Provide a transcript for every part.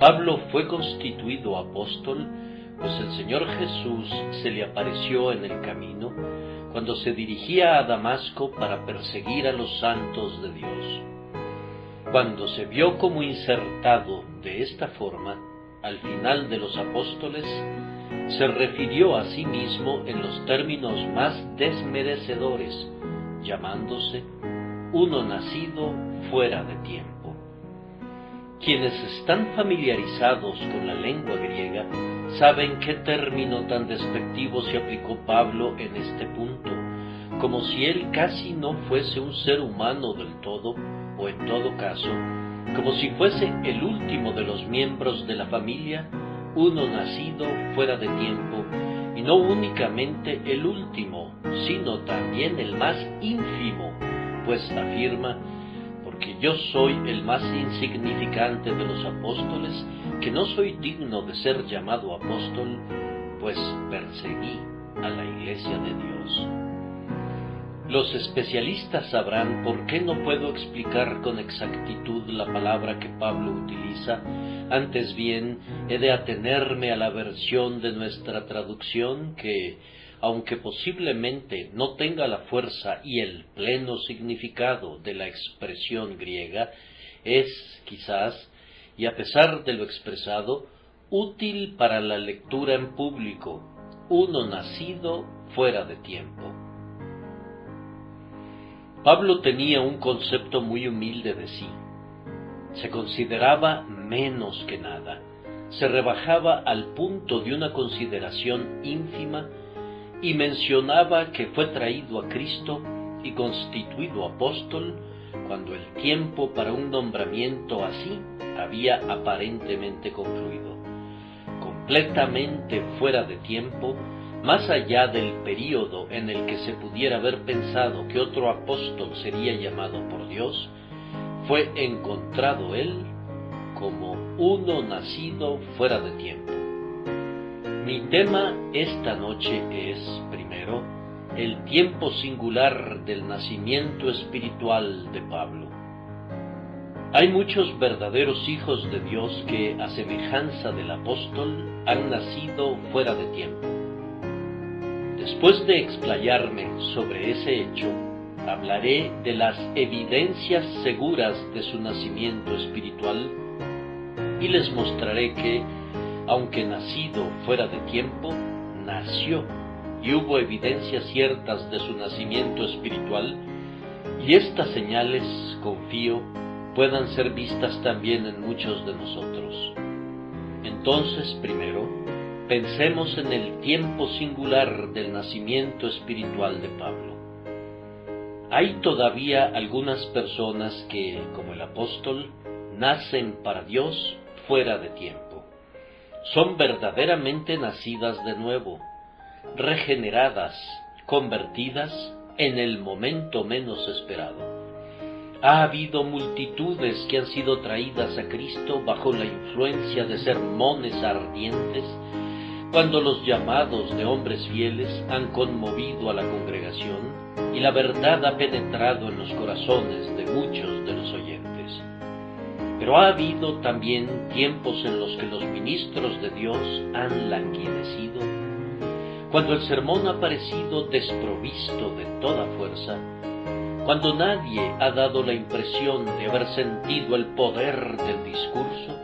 Pablo fue constituido apóstol, pues el Señor Jesús se le apareció en el camino cuando se dirigía a Damasco para perseguir a los santos de Dios. Cuando se vio como insertado de esta forma al final de los apóstoles, se refirió a sí mismo en los términos más desmerecedores, llamándose uno nacido fuera de tiempo. Quienes están familiarizados con la lengua griega saben qué término tan despectivo se aplicó Pablo en este punto, como si él casi no fuese un ser humano del todo, o en todo caso, como si fuese el último de los miembros de la familia, uno nacido fuera de tiempo, y no únicamente el último, sino también el más ínfimo, pues afirma: porque yo soy el más insignificante de los apóstoles, que no soy digno de ser llamado apóstol, pues perseguí a la iglesia de Dios. Los especialistas sabrán por qué no puedo explicar con exactitud la palabra que Pablo utiliza. Antes bien, he de atenerme a la versión de nuestra traducción que, aunque posiblemente no tenga la fuerza y el pleno significado de la expresión griega, es, quizás, y a pesar de lo expresado, útil para la lectura en público, uno nacido fuera de tiempo. Pablo tenía un concepto muy humilde de sí. Se consideraba menos que nada, se rebajaba al punto de una consideración ínfima y mencionaba que fue traído a Cristo y constituido apóstol cuando el tiempo para un nombramiento así había aparentemente concluido. Completamente fuera de tiempo, más allá del período en el que se pudiera haber pensado que otro apóstol sería llamado por Dios, fue encontrado él como uno nacido fuera de tiempo. Mi tema esta noche es, primero, el tiempo singular del nacimiento espiritual de Pablo. Hay muchos verdaderos hijos de Dios que, a semejanza del apóstol, han nacido fuera de tiempo. Después de explayarme sobre ese hecho, hablaré de las evidencias seguras de su nacimiento espiritual y les mostraré que, aunque nacido fuera de tiempo, nació y hubo evidencias ciertas de su nacimiento espiritual, y estas señales, confío, puedan ser vistas también en muchos de nosotros. Entonces, primero, pensemos en el tiempo singular del nacimiento espiritual de Pablo. Hay todavía algunas personas que, como el apóstol, nacen para Dios fuera de tiempo. Son verdaderamente nacidas de nuevo, regeneradas, convertidas en el momento menos esperado. Ha habido multitudes que han sido traídas a Cristo bajo la influencia de sermones ardientes, cuando los llamados de hombres fieles han conmovido a la congregación y la verdad ha penetrado en los corazones de muchos de los oyentes. Pero ha habido también tiempos en los que los ministros de Dios han languidecido, cuando el sermón ha parecido desprovisto de toda fuerza, cuando nadie ha dado la impresión de haber sentido el poder del discurso,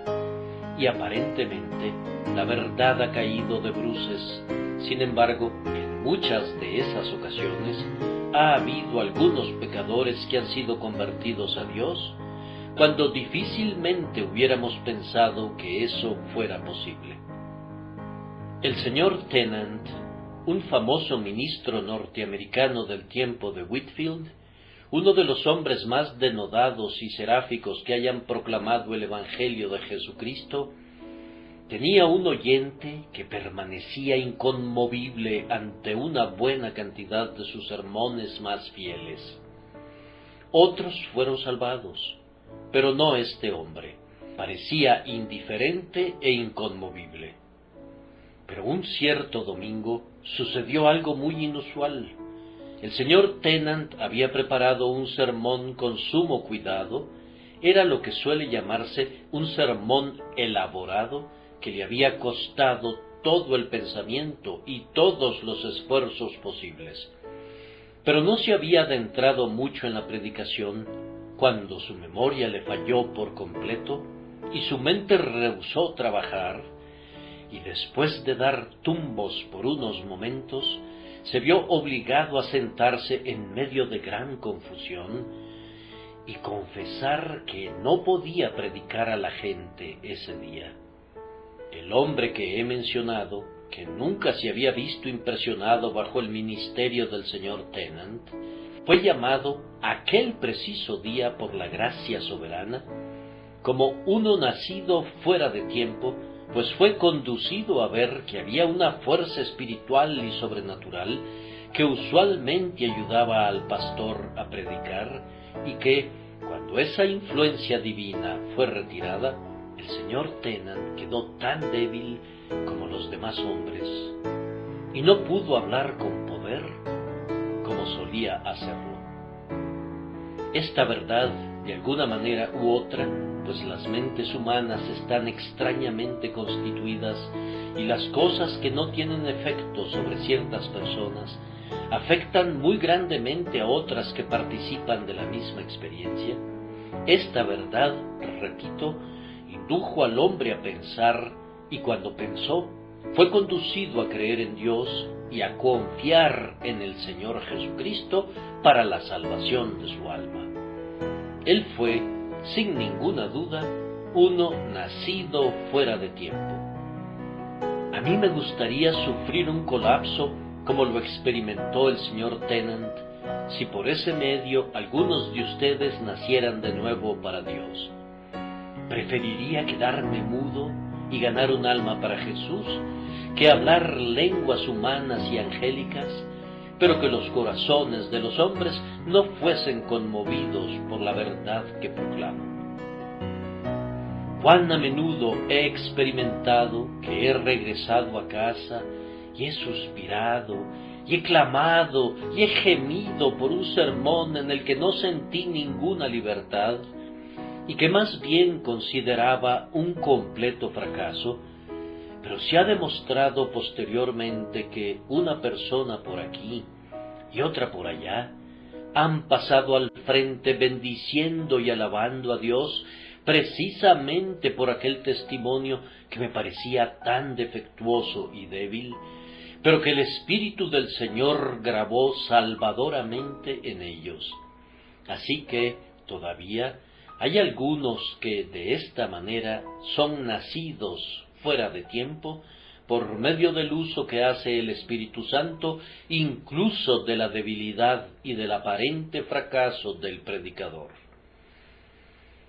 y aparentemente la verdad ha caído de bruces. Sin embargo, en muchas de esas ocasiones ha habido algunos pecadores que han sido convertidos a Dios, cuando difícilmente hubiéramos pensado que eso fuera posible. El señor Tennant, un famoso ministro norteamericano del tiempo de Whitefield, uno de los hombres más denodados y seráficos que hayan proclamado el Evangelio de Jesucristo, tenía un oyente que permanecía inconmovible ante una buena cantidad de sus sermones más fieles. Otros fueron salvados, pero no este hombre. Parecía indiferente e inconmovible. Pero un cierto domingo sucedió algo muy inusual. El señor Tennant había preparado un sermón con sumo cuidado era lo que suele llamarse un sermón elaborado que le había costado todo el pensamiento y todos los esfuerzos posibles. Pero no se había adentrado mucho en la predicación cuando su memoria le falló por completo y su mente rehusó trabajar, y después de dar tumbos por unos momentos, se vio obligado a sentarse en medio de gran confusión y confesar que no podía predicar a la gente ese día. El hombre que he mencionado, que nunca se había visto impresionado bajo el ministerio del señor Tennant, fue llamado aquel preciso día por la gracia soberana como uno nacido fuera de tiempo, pues fue conducido a ver que había una fuerza espiritual y sobrenatural que usualmente ayudaba al pastor a predicar, y que, cuando esa influencia divina fue retirada, el señor Tennant quedó tan débil como los demás hombres, y no pudo hablar con poder como solía hacerlo. Esta verdad, de alguna manera u otra, pues las mentes humanas están extrañamente constituidas y las cosas que no tienen efecto sobre ciertas personas afectan muy grandemente a otras que participan de la misma experiencia. Esta verdad, repito, indujo al hombre a pensar, y cuando pensó, fue conducido a creer en Dios y a confiar en el Señor Jesucristo para la salvación de su alma. Él fue, sin ninguna duda, uno nacido fuera de tiempo. A mí me gustaría sufrir un colapso como lo experimentó el señor Tennant, si por ese medio algunos de ustedes nacieran de nuevo para Dios. Preferiría quedarme mudo y ganar un alma para Jesús que hablar lenguas humanas y angélicas, pero que los corazones de los hombres no fuesen conmovidos por la verdad que proclamo. Cuán a menudo he experimentado que he regresado a casa y he suspirado, y he clamado, y he gemido por un sermón en el que no sentí ninguna libertad, y que más bien consideraba un completo fracaso, pero se ha demostrado posteriormente que una persona por aquí y otra por allá han pasado al frente bendiciendo y alabando a Dios precisamente por aquel testimonio que me parecía tan defectuoso y débil, pero que el Espíritu del Señor grabó salvadoramente en ellos. Así que, todavía, hay algunos que de esta manera son nacidos fuera de tiempo por medio del uso que hace el Espíritu Santo, incluso de la debilidad y del aparente fracaso del predicador.